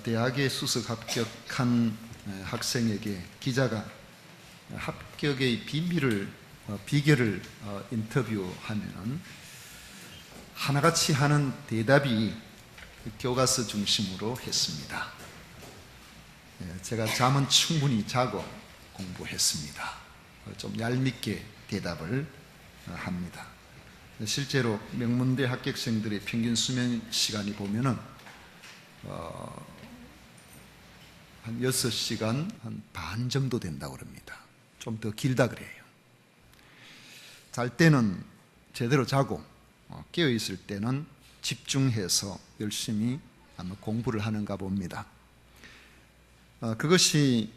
대학에 수석 합격한 학생에게 기자가 합격의 비결을 인터뷰하면은 하나같이 하는 대답이 교과서 중심으로 했습니다. 제가 잠은 충분히 자고 공부했습니다. 좀 얄밉게 대답을 합니다. 실제로 명문대 합격생들의 평균 수면 시간이 보면은 한 6시간 반 정도 된다고 합니다. 좀 더 길다 그래요. 잘 때는 제대로 자고 깨어 있을 때는 집중해서 열심히 아마 공부를 하는가 봅니다. 그것이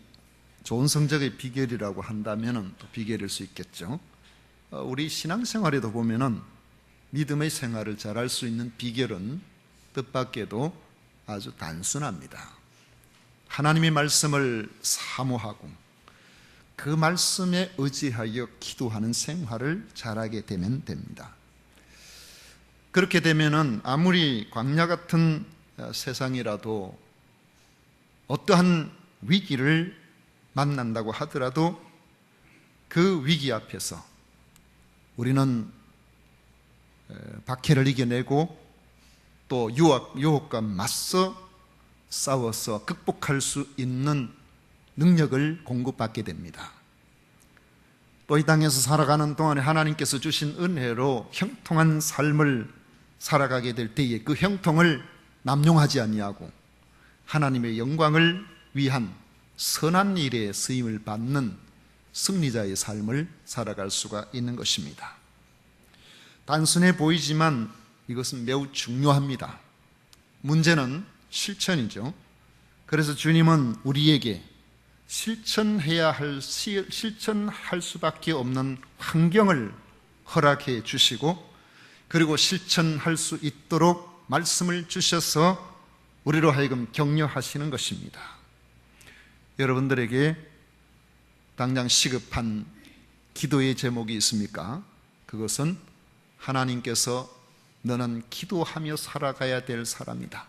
좋은 성적의 비결이라고 한다면 또 비결일 수 있겠죠. 우리 신앙생활에도 보면은 믿음의 생활을 잘할 수 있는 비결은 뜻밖에도 아주 단순합니다. 하나님의 말씀을 사모하고 그 말씀에 의지하여 기도하는 생활을 잘하게 되면 됩니다. 그렇게 되면은 아무리 광야 같은 세상이라도 어떠한 위기를 만난다고 하더라도 그 위기 앞에서 우리는 박해를 이겨내고 또 유혹과 맞서 싸워서 극복할 수 있는 능력을 공급받게 됩니다. 또 이 땅에서 살아가는 동안에 하나님께서 주신 은혜로 형통한 삶을 살아가게 될 때에 그 형통을 남용하지 아니하고 하나님의 영광을 위한 선한 일에 쓰임을 받는 승리자의 삶을 살아갈 수가 있는 것입니다. 단순해 보이지만 이것은 매우 중요합니다. 문제는 실천이죠. 그래서 주님은 우리에게 실천할 수밖에 없는 환경을 허락해 주시고 그리고 실천할 수 있도록 말씀을 주셔서 우리로 하여금 격려하시는 것입니다. 여러분들에게 당장 시급한 기도의 제목이 있습니까? 그것은 하나님께서 너는 기도하며 살아가야 될 사람이다.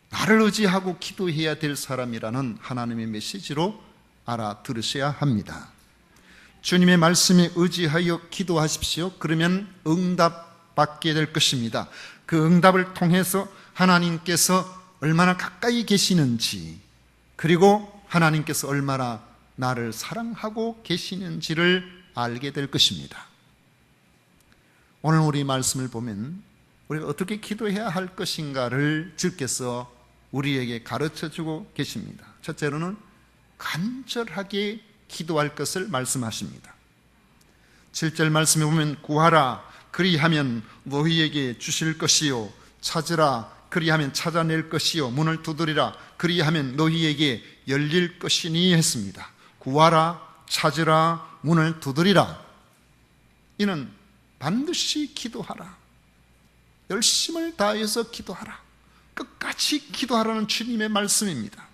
나를 의지하고 기도해야 될 사람이라는 하나님의 메시지로 알아들으셔야 합니다. 주님의 말씀에 의지하여 기도하십시오. 그러면 응답받게 될 것입니다. 그 응답을 통해서 하나님께서 얼마나 가까이 계시는지 그리고 하나님께서 얼마나 나를 사랑하고 계시는지를 알게 될 것입니다. 오늘 우리 말씀을 보면 우리가 어떻게 기도해야 할 것인가를 주께서 우리에게 가르쳐주고 계십니다. 첫째로는 간절하게 기도할 것을 말씀하십니다. 7절 말씀에 보면 구하라 그리하면 너희에게 주실 것이요 찾으라 그리하면 찾아낼 것이요 문을 두드리라 그리하면 너희에게 열릴 것이니 했습니다. 구하라 찾으라 문을 두드리라. 이는 반드시 기도하라. 열심을 다해서 기도하라. 끝까지 기도하라는 주님의 말씀입니다.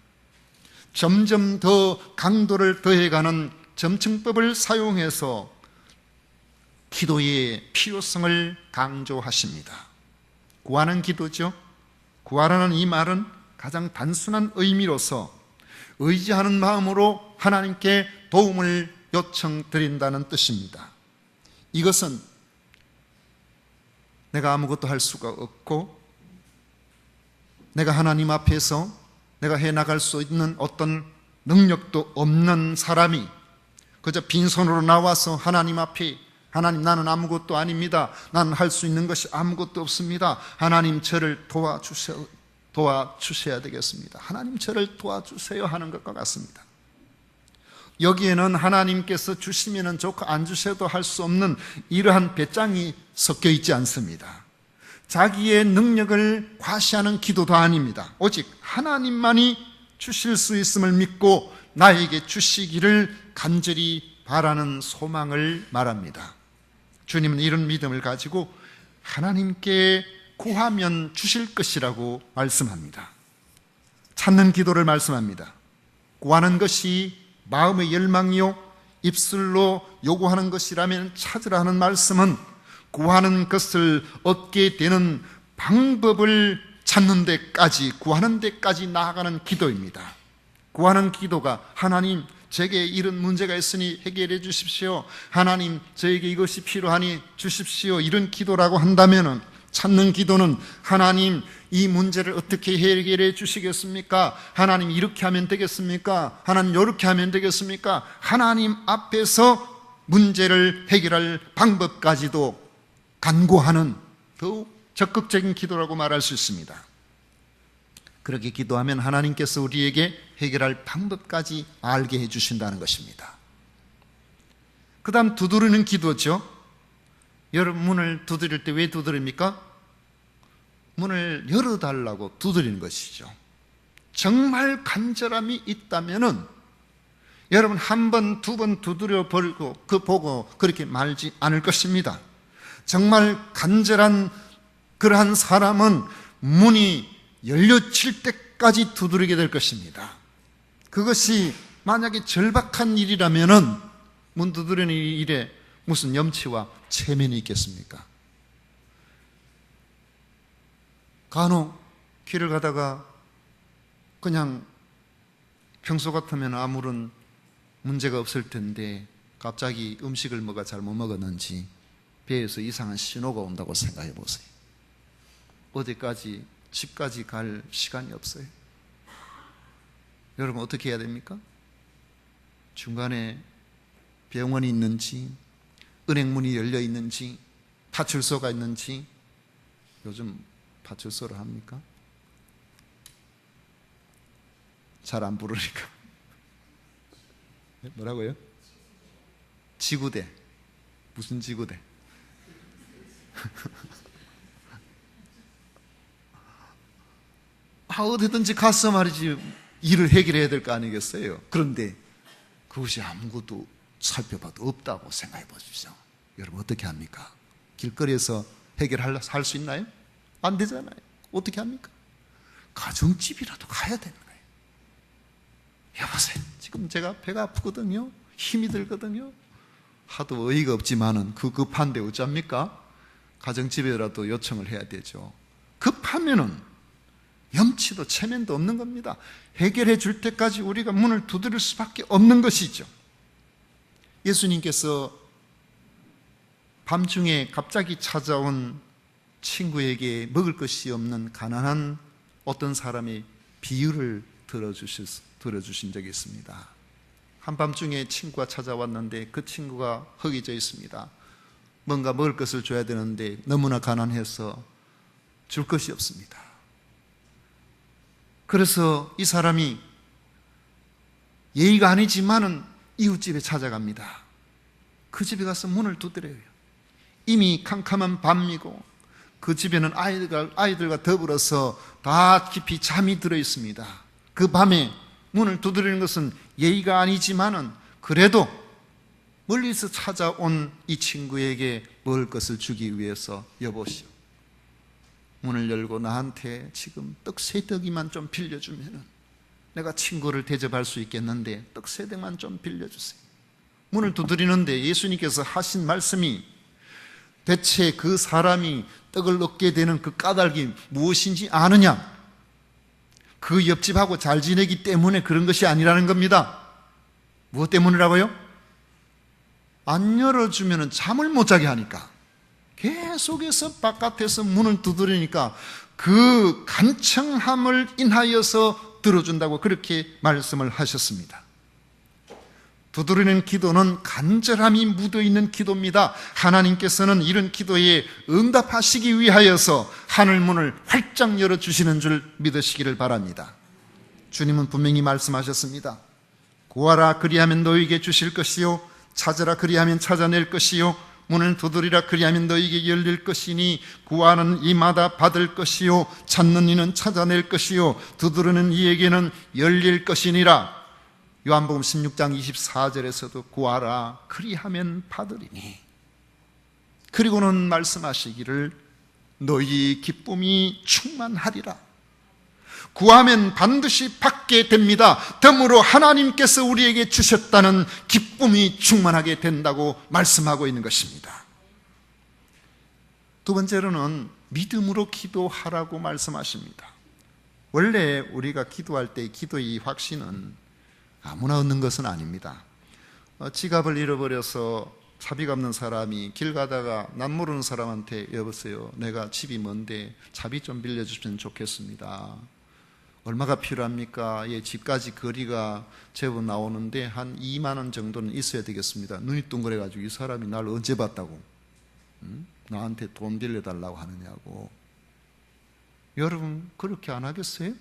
점점 더 강도를 더해가는 점층법을 사용해서 기도의 필요성을 강조하십니다. 구하는 기도죠. 구하라는 이 말은 가장 단순한 의미로서 의지하는 마음으로 하나님께 도움을 요청드린다는 뜻입니다. 이것은 내가 아무것도 할 수가 없고 내가 하나님 앞에서 내가 해나갈 수 있는 어떤 능력도 없는 사람이 그저 빈손으로 나와서 하나님 앞에 하나님 나는 아무것도 아닙니다. 나는 할 수 있는 것이 아무것도 없습니다. 하나님 저를 도와주셔야 되겠습니다. 하나님 저를 도와주세요 하는 것과 같습니다. 여기에는 하나님께서 주시면 좋고 안 주셔도 할 수 없는 이러한 배짱이 섞여 있지 않습니다. 자기의 능력을 과시하는 기도도 아닙니다. 오직 하나님만이 주실 수 있음을 믿고 나에게 주시기를 간절히 바라는 소망을 말합니다. 주님은 이런 믿음을 가지고 하나님께 구하면 주실 것이라고 말씀합니다. 찾는 기도를 말씀합니다. 구하는 것이 마음의 열망이요 입술로 요구하는 것이라면 찾으라 하는 말씀은 구하는 것을 얻게 되는 방법을 찾는 데까지, 구하는 데까지 나아가는 기도입니다. 구하는 기도가 하나님, 제게 이런 문제가 있으니 해결해 주십시오. 하나님, 저에게 이것이 필요하니 주십시오. 이런 기도라고 한다면은, 찾는 기도는 하나님, 이 문제를 어떻게 해결해 주시겠습니까? 하나님, 이렇게 하면 되겠습니까? 하나님, 이렇게 하면 되겠습니까? 하나님 앞에서 문제를 해결할 방법까지도 간구하는 더욱 적극적인 기도라고 말할 수 있습니다. 그렇게 기도하면 하나님께서 우리에게 해결할 방법까지 알게 해주신다는 것입니다. 그 다음 두드리는 기도죠. 여러분, 문을 두드릴 때 왜 두드립니까? 문을 열어달라고 두드리는 것이죠. 정말 간절함이 있다면은 여러분, 한 번, 두 번 두드려 보고 그렇게 말지 않을 것입니다. 정말 간절한 그러한 사람은 문이 열려칠 때까지 두드리게 될 것입니다. 그것이 만약에 절박한 일이라면은 문 두드리는 일에 무슨 염치와 체면이 있겠습니까? 간혹 길을 가다가 그냥 평소 같으면 아무런 문제가 없을 텐데 갑자기 음식을 뭐가 잘못 먹었는지 배에서 이상한 신호가 온다고 생각해 보세요. 어디까지, 집까지 갈 시간이 없어요. 여러분, 어떻게 해야 됩니까? 중간에 병원이 있는지, 은행문이 열려 있는지, 파출소가 있는지. 요즘 파출소를 합니까? 잘 안 부르니까. 뭐라고요? 지구대. 무슨 지구대? 어디든지 가서 말이지 일을 해결해야 될 거 아니겠어요? 그런데 그것이 아무것도 살펴봐도 없다고 생각해 보십시오. 여러분, 어떻게 합니까? 길거리에서 해결할 수 있나요? 안 되잖아요. 어떻게 합니까? 가정집이라도 가야 되는 거예요. 여보세요, 지금 제가 배가 아프거든요. 힘이 들거든요. 하도 어이가 없지만은 그 급한데 어쩝니까? 가정집에라도 요청을 해야 되죠. 급하면은 염치도 체면도 없는 겁니다. 해결해 줄 때까지 우리가 문을 두드릴 수밖에 없는 것이죠. 예수님께서 밤중에 갑자기 찾아온 친구에게 먹을 것이 없는 가난한 어떤 사람의 비유를 들어주신 적이 있습니다. 한밤중에 친구가 찾아왔는데 그 친구가 허기져 있습니다. 뭔가 먹을 것을 줘야 되는데 너무나 가난해서 줄 것이 없습니다. 그래서 이 사람이 예의가 아니지만은 이웃집에 찾아갑니다. 그 집에 가서 문을 두드려요. 이미 캄캄한 밤이고 그 집에는 아이들과 더불어서 다 깊이 잠이 들어 있습니다. 그 밤에 문을 두드리는 것은 예의가 아니지만은 그래도 멀리서 찾아온 이 친구에게 먹을 것을 주기 위해서, 여보시오, 문을 열고 나한테 지금 떡 3덩이만 좀 빌려주면은 내가 친구를 대접할 수 있겠는데 떡 3덩만 좀 빌려주세요. 문을 두드리는데 예수님께서 하신 말씀이 대체 그 사람이 떡을 얻게 되는 그 까닭이 무엇인지 아느냐? 그 옆집하고 잘 지내기 때문에 그런 것이 아니라는 겁니다. 무엇 때문이라고요? 안 열어주면 잠을 못 자게 하니까, 계속해서 바깥에서 문을 두드리니까 그 간청함을 인하여서 들어준다고 그렇게 말씀을 하셨습니다. 두드리는 기도는 간절함이 묻어있는 기도입니다. 하나님께서는 이런 기도에 응답하시기 위하여서 하늘문을 활짝 열어주시는 줄 믿으시기를 바랍니다. 주님은 분명히 말씀하셨습니다. 구하라 그리하면 너희에게 주실 것이요, 찾으라 그리하면 찾아낼 것이요, 문을 두드리라 그리하면 너희에게 열릴 것이니 구하는 이마다 받을 것이요, 찾는 이는 찾아낼 것이요, 두드리는 이에게는 열릴 것이니라. 요한복음 16장 24절에서도 구하라 그리하면 받으리니, 그리고는 말씀하시기를 너희 기쁨이 충만하리라. 구하면 반드시 받게 됩니다. 덤으로 하나님께서 우리에게 주셨다는 기쁨이 충만하게 된다고 말씀하고 있는 것입니다. 두 번째로는 믿음으로 기도하라고 말씀하십니다. 원래 우리가 기도할 때 기도의 확신은 아무나 얻는 것은 아닙니다. 지갑을 잃어버려서 차비가 없는 사람이 길 가다가 난 모르는 사람한테 여보세요, 내가 집이 먼데 차비 좀 빌려주시면 좋겠습니다. 얼마가 필요합니까? 예, 집까지 거리가 제법 나오는데 한 2만 원 정도는 있어야 되겠습니다. 눈이 둥그래가지고 이 사람이 날 언제 봤다고 나한테 돈 빌려달라고 하느냐고. 여러분 그렇게 안 하겠어요?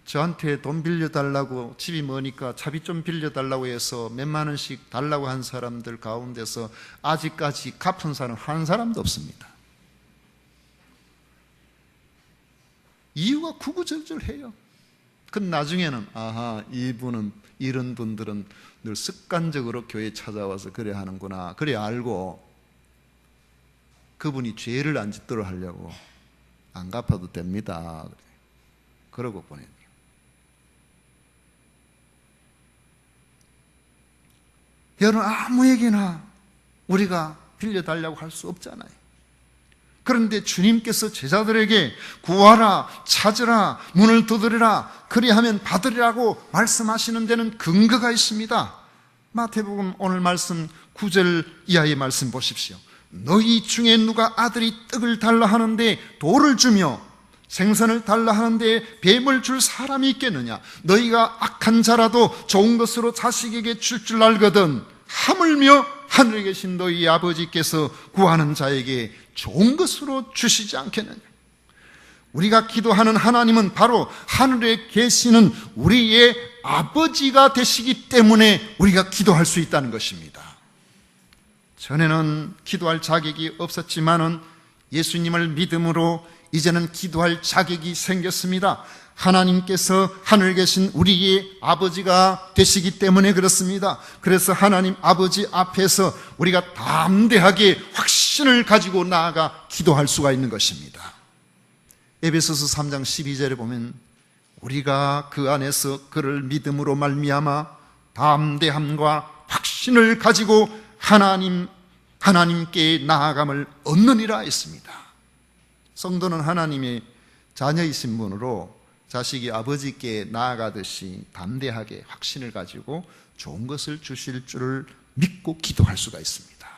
저한테 돈 빌려달라고, 집이 머니까 차비 좀 빌려달라고 해서 몇만 원씩 달라고 한 사람들 가운데서 아직까지 갚은 사람 한 사람도 없습니다. 이유가 구구절절해요. 그럼 나중에는 아하, 이분은, 이런 분들은 늘 습관적으로 교회 찾아와서 그래 하는구나, 그래 알고 그분이 죄를 안 짓도록 하려고 안 갚아도 됩니다 그러고 보내요. 여러분 아무에게나 우리가 빌려달라고 할 수 없잖아요. 그런데 주님께서 제자들에게 구하라, 찾으라, 문을 두드리라, 그리하면 받으리라고 말씀하시는 데는 근거가 있습니다. 마태복음 오늘 말씀 9절 이하의 말씀 보십시오. 너희 중에 누가 아들이 떡을 달라 하는데 돌을 주며 생선을 달라 하는데 뱀을 줄 사람이 있겠느냐? 너희가 악한 자라도 좋은 것으로 자식에게 줄 줄 알거든 하물며 하늘에 계신 너희 아버지께서 구하는 자에게 좋은 것으로 주시지 않겠느냐? 우리가 기도하는 하나님은 바로 하늘에 계시는 우리의 아버지가 되시기 때문에 우리가 기도할 수 있다는 것입니다. 전에는 기도할 자격이 없었지만은 예수님을 믿음으로 이제는 기도할 자격이 생겼습니다. 하나님께서 하늘에 계신 우리의 아버지가 되시기 때문에 그렇습니다. 그래서 하나님 아버지 앞에서 우리가 담대하게 확신을 가지고 나아가 기도할 수가 있는 것입니다. 에베소서 3장 12절에 보면 우리가 그 안에서 그를 믿음으로 말미암아 담대함과 확신을 가지고 하나님께 나아감을 얻느니라 했습니다. 성도는 하나님의 자녀이신 분으로 자식이 아버지께 나아가듯이 담대하게 확신을 가지고 좋은 것을 주실 줄을 믿고 기도할 수가 있습니다.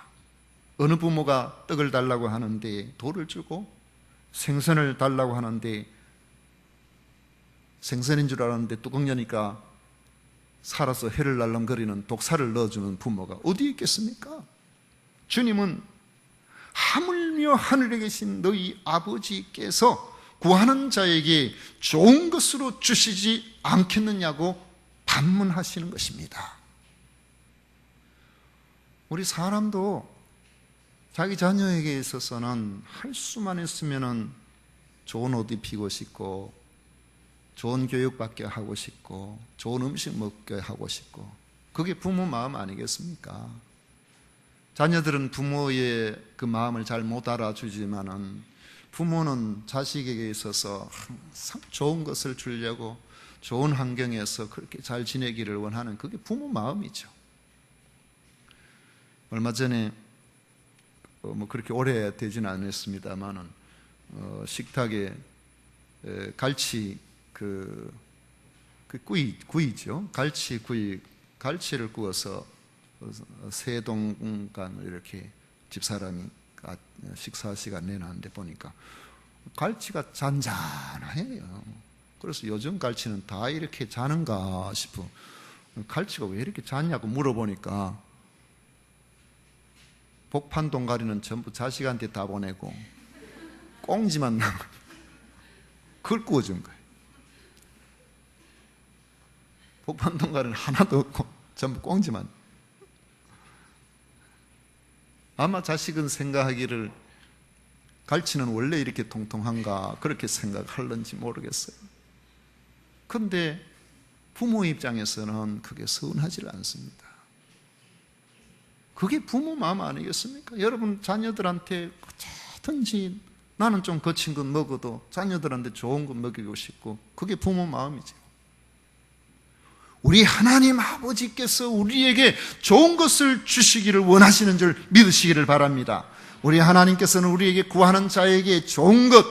어느 부모가 떡을 달라고 하는데 돌을 주고 생선을 달라고 하는데 생선인 줄 알았는데 뚜껑 여니까 살아서 해를 날름거리는 독사를 넣어주는 부모가 어디 있겠습니까? 주님은 하물며 하늘에 계신 너희 아버지께서 구하는 자에게 좋은 것으로 주시지 않겠느냐고 반문하시는 것입니다. 우리 사람도 자기 자녀에게 있어서는 할 수만 있으면 좋은 옷 입히고 싶고 좋은 교육받게 하고 싶고 좋은 음식 먹게 하고 싶고, 그게 부모 마음 아니겠습니까? 자녀들은 부모의 그 마음을 잘 못 알아주지만은 부모는 자식에게 있어서 항상 좋은 것을 주려고 좋은 환경에서 그렇게 잘 지내기를 원하는, 그게 부모 마음이죠. 얼마 전에 뭐 그렇게 오래 되지는 않았습니다만은 식탁에 갈치 구이죠. 갈치를 구워서 세 동간을 이렇게 집사람이 식사 시간 내놨는데 보니까 갈치가 잔잔해요. 그래서 요즘 갈치는 다 이렇게 자는가 싶어. 갈치가 왜 이렇게 잤냐고 물어보니까 복판 동가리는 전부 자식한테 다 보내고 꽁지만 남은 그걸 구워준 거예요. 복판 동가리는 하나도 없고 전부 꽁지만. 아마 자식은 생각하기를 갈치는 원래 이렇게 통통한가 그렇게 생각할는지 모르겠어요. 그런데 부모 입장에서는 그게 서운하지 않습니다. 그게 부모 마음 아니겠습니까? 여러분 자녀들한테 어쩌든지 나는 좀 거친 것 먹어도 자녀들한테 좋은 것 먹이고 싶고, 그게 부모 마음이죠. 우리 하나님 아버지께서 우리에게 좋은 것을 주시기를 원하시는 줄 믿으시기를 바랍니다. 우리 하나님께서는 우리에게 구하는 자에게 좋은 것,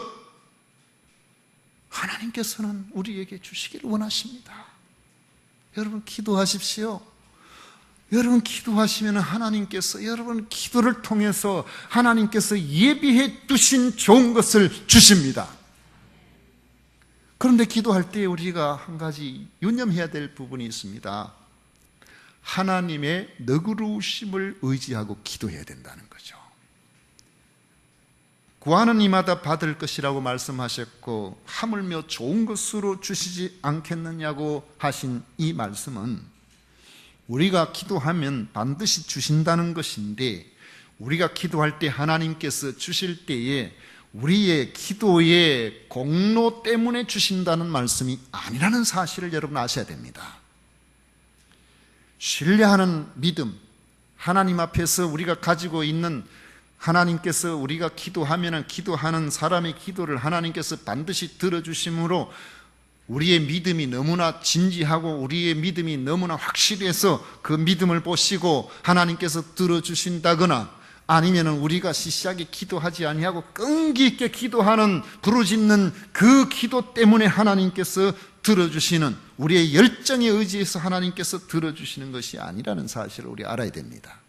하나님께서는 우리에게 주시기를 원하십니다. 여러분 기도하십시오. 여러분 기도하시면 하나님께서 여러분 기도를 통해서 하나님께서 예비해 두신 좋은 것을 주십니다. 그런데 기도할 때 우리가 한 가지 유념해야 될 부분이 있습니다. 하나님의 너그러우심을 의지하고 기도해야 된다는 거죠. 구하는 이마다 받을 것이라고 말씀하셨고 하물며 좋은 것으로 주시지 않겠느냐고 하신 이 말씀은 우리가 기도하면 반드시 주신다는 것인데, 우리가 기도할 때 하나님께서 주실 때에 우리의 기도의 공로 때문에 주신다는 말씀이 아니라는 사실을 여러분 아셔야 됩니다. 신뢰하는 믿음, 하나님 앞에서 우리가 가지고 있는, 하나님께서 우리가 기도하는 사람의 기도를 하나님께서 반드시 들어주심으로 우리의 믿음이 너무나 진지하고 우리의 믿음이 너무나 확실해서 그 믿음을 보시고 하나님께서 들어주신다거나, 아니면 우리가 시시하게 기도하지 아니하고 끈기 있게 기도하는 부르짖는 그 기도 때문에 하나님께서 들어주시는, 우리의 열정에 의지해서 하나님께서 들어주시는 것이 아니라는 사실을 우리 알아야 됩니다.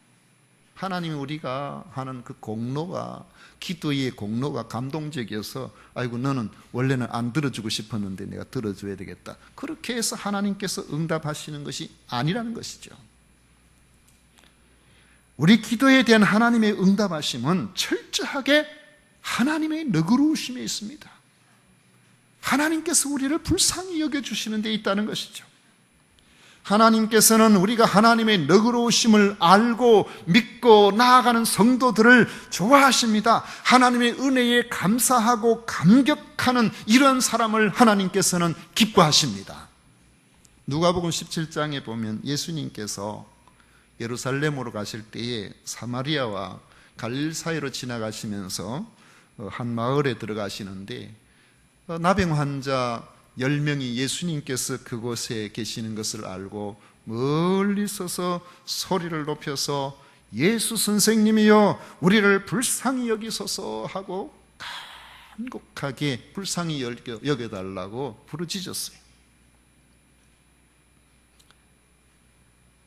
하나님이 우리가 하는 그 공로가, 기도의 공로가 감동적이어서 아이고 너는 원래는 안 들어주고 싶었는데 내가 들어줘야 되겠다, 그렇게 해서 하나님께서 응답하시는 것이 아니라는 것이죠. 우리 기도에 대한 하나님의 응답하심은 철저하게 하나님의 너그러우심에 있습니다. 하나님께서 우리를 불쌍히 여겨주시는 데 있다는 것이죠. 하나님께서는 우리가 하나님의 너그러우심을 알고 믿고 나아가는 성도들을 좋아하십니다. 하나님의 은혜에 감사하고 감격하는 이런 사람을 하나님께서는 기뻐하십니다. 누가복음 17장에 보면 예수님께서 예루살렘으로 가실 때에 사마리아와 갈릴 사이로 지나가시면서 한 마을에 들어가시는데, 나병 환자 10명이 예수님께서 그곳에 계시는 것을 알고 멀리 서서 소리를 높여서 예수 선생님이여 우리를 불쌍히 여기소서 하고 간곡하게 불쌍히 여겨달라고 부르짖었어요.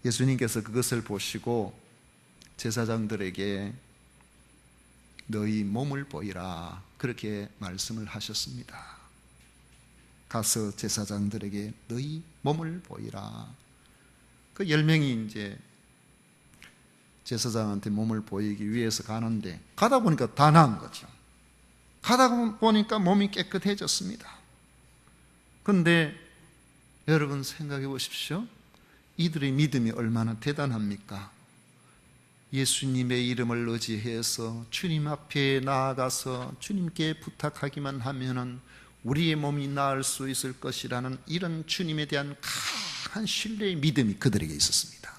예수님께서 그것을 보시고 제사장들에게 너희 몸을 보이라, 그렇게 말씀을 하셨습니다. 가서 제사장들에게 너희 몸을 보이라. 그 10명이 이제 제사장한테 몸을 보이기 위해서 가는데, 가다 보니까 다 나은 거죠. 가다 보니까 몸이 깨끗해졌습니다. 그런데 여러분 생각해 보십시오. 이들의 믿음이 얼마나 대단합니까? 예수님의 이름을 의지해서 주님 앞에 나아가서 주님께 부탁하기만 하면은 우리의 몸이 나을 수 있을 것이라는 이런 주님에 대한 강한 신뢰의 믿음이 그들에게 있었습니다.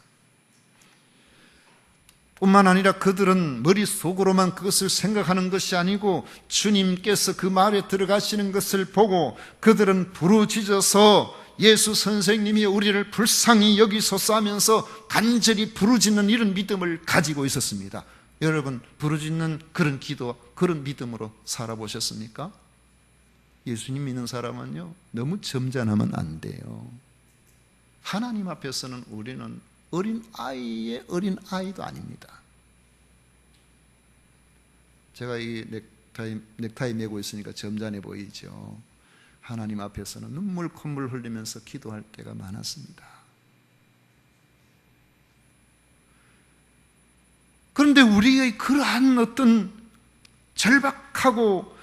뿐만 아니라 그들은 머릿속으로만 그것을 생각하는 것이 아니고 주님께서 그 마을에 들어가시는 것을 보고 그들은 부르짖어서 예수 선생님이 우리를 불쌍히 여기소서 하면서 간절히 부르짖는 이런 믿음을 가지고 있었습니다. 여러분, 부르짖는 그런 기도, 그런 믿음으로 살아보셨습니까? 예수님 믿는 사람은요, 너무 점잖으면 안 돼요. 하나님 앞에서는 우리는 어린아이의 어린아이도 아닙니다. 제가 이 넥타이 메고 있으니까 점잖해 보이죠. 하나님 앞에서는 눈물 콧물 흘리면서 기도할 때가 많았습니다. 그런데 우리의 그러한 어떤 절박하고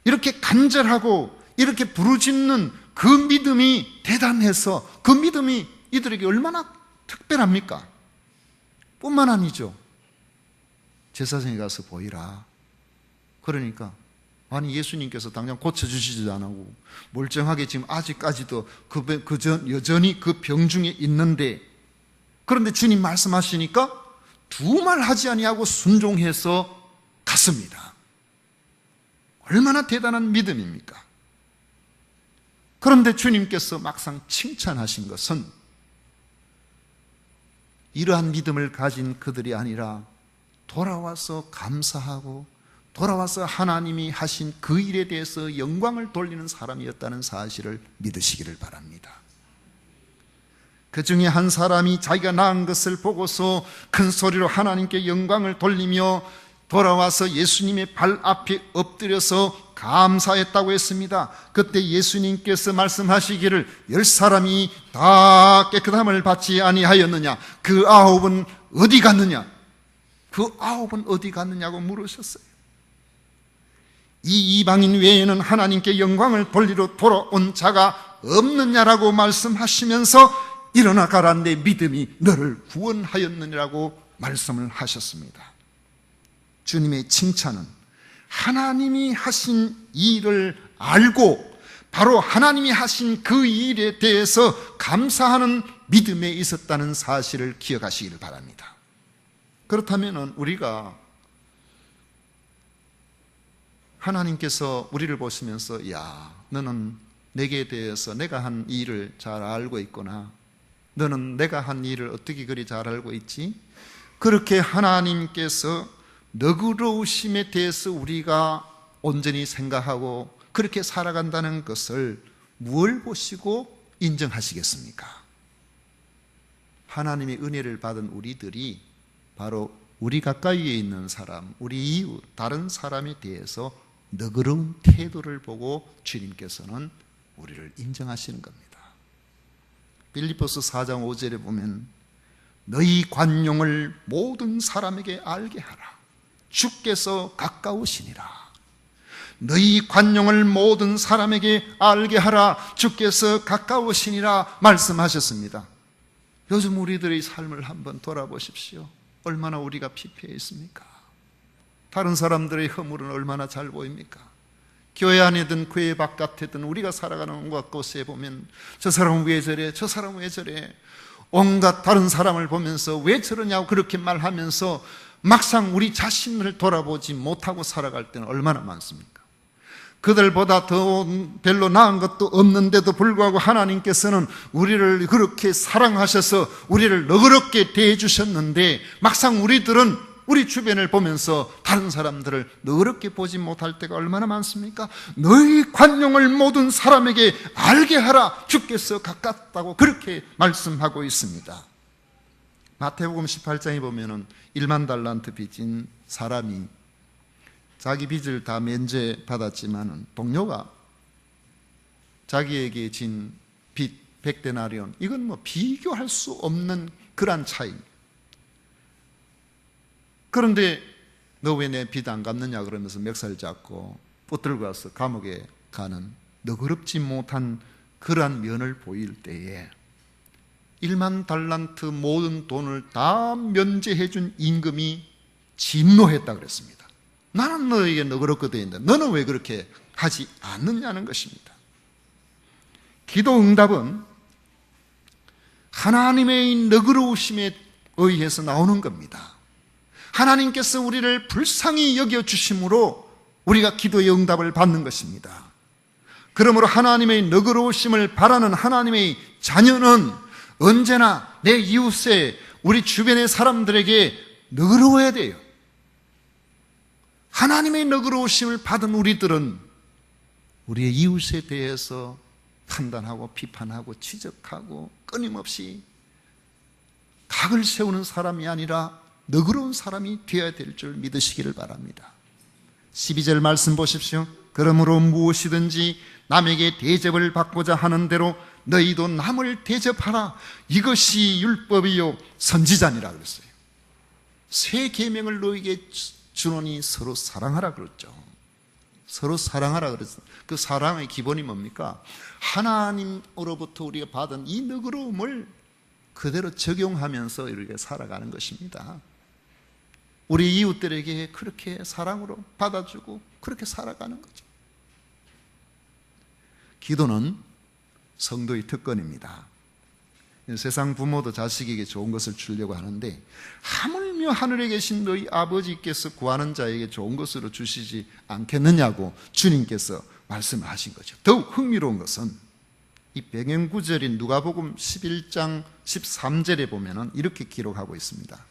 이렇게 간절하고 이렇게 부르짖는 그 믿음이 대단해서 그 믿음이 이들에게 얼마나 특별합니까? 뿐만 아니죠. 제사장에 가서 보이라. 그러니까 아니 예수님께서 당장 고쳐주시지도 않고 멀쩡하게 지금 아직까지도 여전히 그 병 중에 있는데, 그런데 주님 말씀하시니까 두 말 하지 아니하고 순종해서 갔습니다. 얼마나 대단한 믿음입니까? 그런데 주님께서 막상 칭찬하신 것은 이러한 믿음을 가진 그들이 아니라 돌아와서 감사하고 돌아와서 하나님이 하신 그 일에 대해서 영광을 돌리는 사람이었다는 사실을 믿으시기를 바랍니다. 그 중에 한 사람이 자기가 낳은 것을 보고서 큰 소리로 하나님께 영광을 돌리며 돌아와서 예수님의 발 앞에 엎드려서 감사했다고 했습니다. 그때 예수님께서 말씀하시기를 10사람이 다 깨끗함을 받지 아니하였느냐? 그 9은 어디 갔느냐? 그 9은 어디 갔느냐고 물으셨어요. 이 이방인 외에는 하나님께 영광을 돌리러 돌아온 자가 없느냐라고 말씀하시면서 일어나 가라, 내 믿음이 너를 구원하였느니라고 말씀을 하셨습니다. 주님의 칭찬은 하나님이 하신 일을 알고 바로 하나님이 하신 그 일에 대해서 감사하는 믿음에 있었다는 사실을 기억하시기를 바랍니다. 그렇다면 우리가 하나님께서 우리를 보시면서 야, 너는 내게 대해서 내가 한 일을 잘 알고 있구나, 너는 내가 한 일을 어떻게 그리 잘 알고 있지? 그렇게 하나님께서 너그러우심에 대해서 우리가 온전히 생각하고 그렇게 살아간다는 것을 무엇을 보시고 인정하시겠습니까? 하나님의 은혜를 받은 우리들이 바로 우리 가까이에 있는 사람, 우리 이웃, 다른 사람에 대해서 너그러운 태도를 보고 주님께서는 우리를 인정하시는 겁니다. 빌립보서 4장 5절에 보면 너희 관용을 모든 사람에게 알게 하라. 주께서 가까우시니라. 너희 관용을 모든 사람에게 알게 하라. 주께서 가까우시니라 말씀하셨습니다. 요즘 우리들의 삶을 한번 돌아보십시오. 얼마나 우리가 피폐해 있습니까? 다른 사람들의 허물은 얼마나 잘 보입니까? 교회 안이든 교회 바깥이든 우리가 살아가는 온갖 곳에 보면 저 사람은 왜 저래? 저 사람은 왜 저래? 온갖 다른 사람을 보면서 왜 저러냐고 그렇게 말하면서 막상 우리 자신을 돌아보지 못하고 살아갈 때는 얼마나 많습니까? 그들보다 더 별로 나은 것도 없는데도 불구하고 하나님께서는 우리를 그렇게 사랑하셔서 우리를 너그럽게 대해주셨는데 막상 우리들은 우리 주변을 보면서 다른 사람들을 너그럽게 보지 못할 때가 얼마나 많습니까? 너희 관용을 모든 사람에게 알게 하라. 주께서 가깝다고 그렇게 말씀하고 있습니다. 마태복음 18장에 보면은 1만 달란트 빚진 사람이 자기 빚을 다 면제받았지만은 동료가 자기에게 진 빚 100데나리온, 이건 뭐 비교할 수 없는 그런 차이. 그런데 너 왜 내 빚 안 갚느냐 그러면서 멱살 잡고 붙들고 와서 감옥에 가는 너그럽지 못한 그러한 면을 보일 때에 1만 달란트 모든 돈을 다 면제해 준 임금이 진노했다 그랬습니다. 나는 너에게 너그럽게 돼 있는데 너는 왜 그렇게 하지 않느냐는 것입니다. 기도 응답은 하나님의 너그러우심에 의해서 나오는 겁니다. 하나님께서 우리를 불쌍히 여겨주심으로 우리가 기도의 응답을 받는 것입니다. 그러므로 하나님의 너그러우심을 바라는 하나님의 자녀는 언제나 내 이웃에, 우리 주변의 사람들에게 너그러워야 돼요. 하나님의 너그러우심을 받은 우리들은 우리의 이웃에 대해서 판단하고 비판하고 지적하고 끊임없이 각을 세우는 사람이 아니라 너그러운 사람이 되어야 될 줄 믿으시기를 바랍니다. 12절 말씀 보십시오. 그러므로 무엇이든지 남에게 대접을 받고자 하는 대로 너희도 남을 대접하라. 이것이 율법이요 선지자니라 그랬어요. 새 계명을 너희에게 주노니 서로 사랑하라 그랬죠. 서로 사랑하라 그랬어요. 그 사랑의 기본이 뭡니까? 하나님으로부터 우리가 받은 이 너그러움을 그대로 적용하면서 이렇게 살아가는 것입니다. 우리 이웃들에게 그렇게 사랑으로 받아주고 그렇게 살아가는 거죠. 기도는 성도의 특권입니다. 세상 부모도 자식에게 좋은 것을 주려고 하는데 하물며 하늘에 계신 너희 아버지께서 구하는 자에게 좋은 것으로 주시지 않겠느냐고 주님께서 말씀하신 거죠. 더욱 흥미로운 것은 이 배경구절인 누가복음 11장 13절에 보면 이렇게 기록하고 있습니다.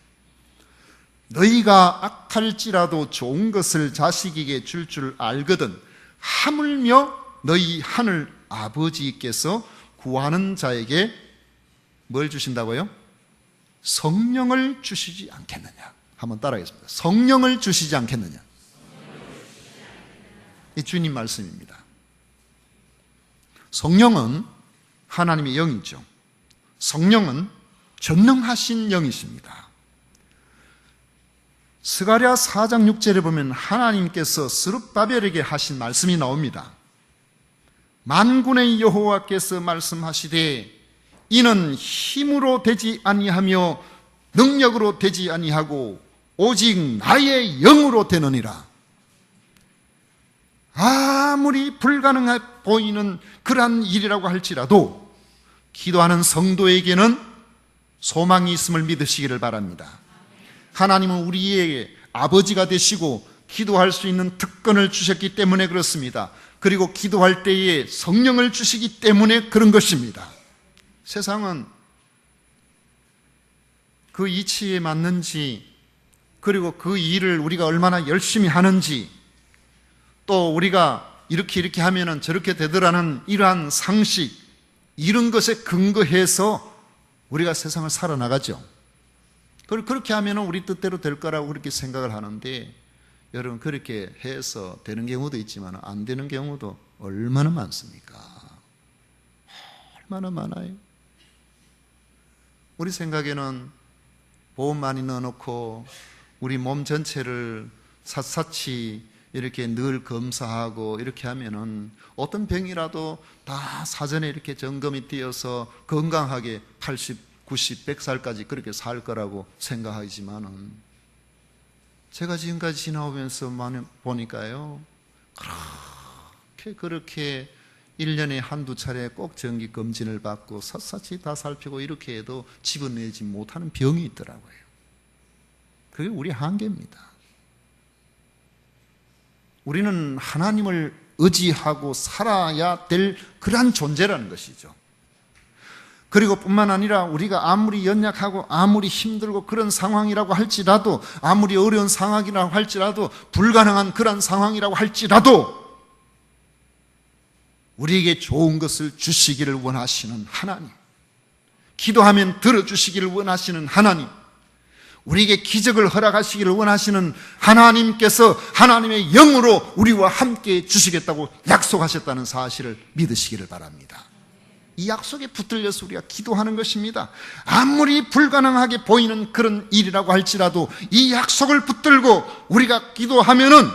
너희가 악할지라도 좋은 것을 자식에게 줄 줄 알거든 하물며 너희 하늘 아버지께서 구하는 자에게 뭘 주신다고요? 성령을 주시지 않겠느냐. 한번 따라하겠습니다. 성령을 주시지 않겠느냐. 이 주님 말씀입니다. 성령은 하나님의 영이죠. 성령은 전능하신 영이십니다. 스가랴 4장 6절에 보면 하나님께서 스룹바벨에게 하신 말씀이 나옵니다. 만군의 여호와께서 말씀하시되 이는 힘으로 되지 아니하며 능력으로 되지 아니하고 오직 나의 영으로 되느니라. 아무리 불가능해 보이는 그러한 일이라고 할지라도 기도하는 성도에게는 소망이 있음을 믿으시기를 바랍니다. 하나님은 우리의 아버지가 되시고 기도할 수 있는 특권을 주셨기 때문에 그렇습니다. 그리고 기도할 때에 성령을 주시기 때문에 그런 것입니다. 세상은 그 이치에 맞는지, 그리고 그 일을 우리가 얼마나 열심히 하는지, 또 우리가 이렇게 하면은 저렇게 되더라는 이러한 상식, 이런 것에 근거해서 우리가 세상을 살아나가죠. 그렇게 하면은 우리 뜻대로 될 거라고 그렇게 생각을 하는데, 여러분 그렇게 해서 되는 경우도 있지만 안 되는 경우도 얼마나 많습니까? 얼마나 많아요. 우리 생각에는 보험 많이 넣어놓고 우리 몸 전체를 샅샅이 이렇게 늘 검사하고 이렇게 하면은 어떤 병이라도 다 사전에 이렇게 점검이 되어서 건강하게 80, 90, 100살까지 그렇게 살 거라고 생각하지만은, 제가 지금까지 지나오면서 보니까요, 그렇게 1년에 한두 차례 꼭 정기 검진을 받고 샅샅이 다 살피고 이렇게 해도 집어내지 못하는 병이 있더라고요. 그게 우리 한계입니다. 우리는 하나님을 의지하고 살아야 될 그러한 존재라는 것이죠. 그리고 뿐만 아니라 우리가 아무리 연약하고 아무리 힘들고 그런 상황이라고 할지라도, 아무리 어려운 상황이라고 할지라도, 불가능한 그런 상황이라고 할지라도 우리에게 좋은 것을 주시기를 원하시는 하나님, 기도하면 들어주시기를 원하시는 하나님, 우리에게 기적을 허락하시기를 원하시는 하나님께서 하나님의 영으로 우리와 함께 주시겠다고 약속하셨다는 사실을 믿으시기를 바랍니다. 이 약속에 붙들려서 우리가 기도하는 것입니다. 아무리 불가능하게 보이는 그런 일이라고 할지라도 이 약속을 붙들고 우리가 기도하면은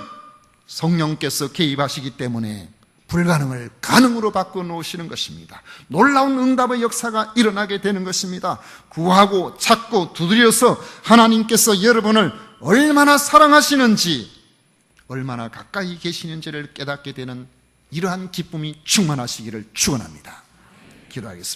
성령께서 개입하시기 때문에 불가능을 가능으로 바꿔 놓으시는 것입니다. 놀라운 응답의 역사가 일어나게 되는 것입니다. 구하고 찾고 두드려서 하나님께서 여러분을 얼마나 사랑하시는지, 얼마나 가까이 계시는지를 깨닫게 되는 이러한 기쁨이 충만하시기를 축원합니다. 기도하겠습니다.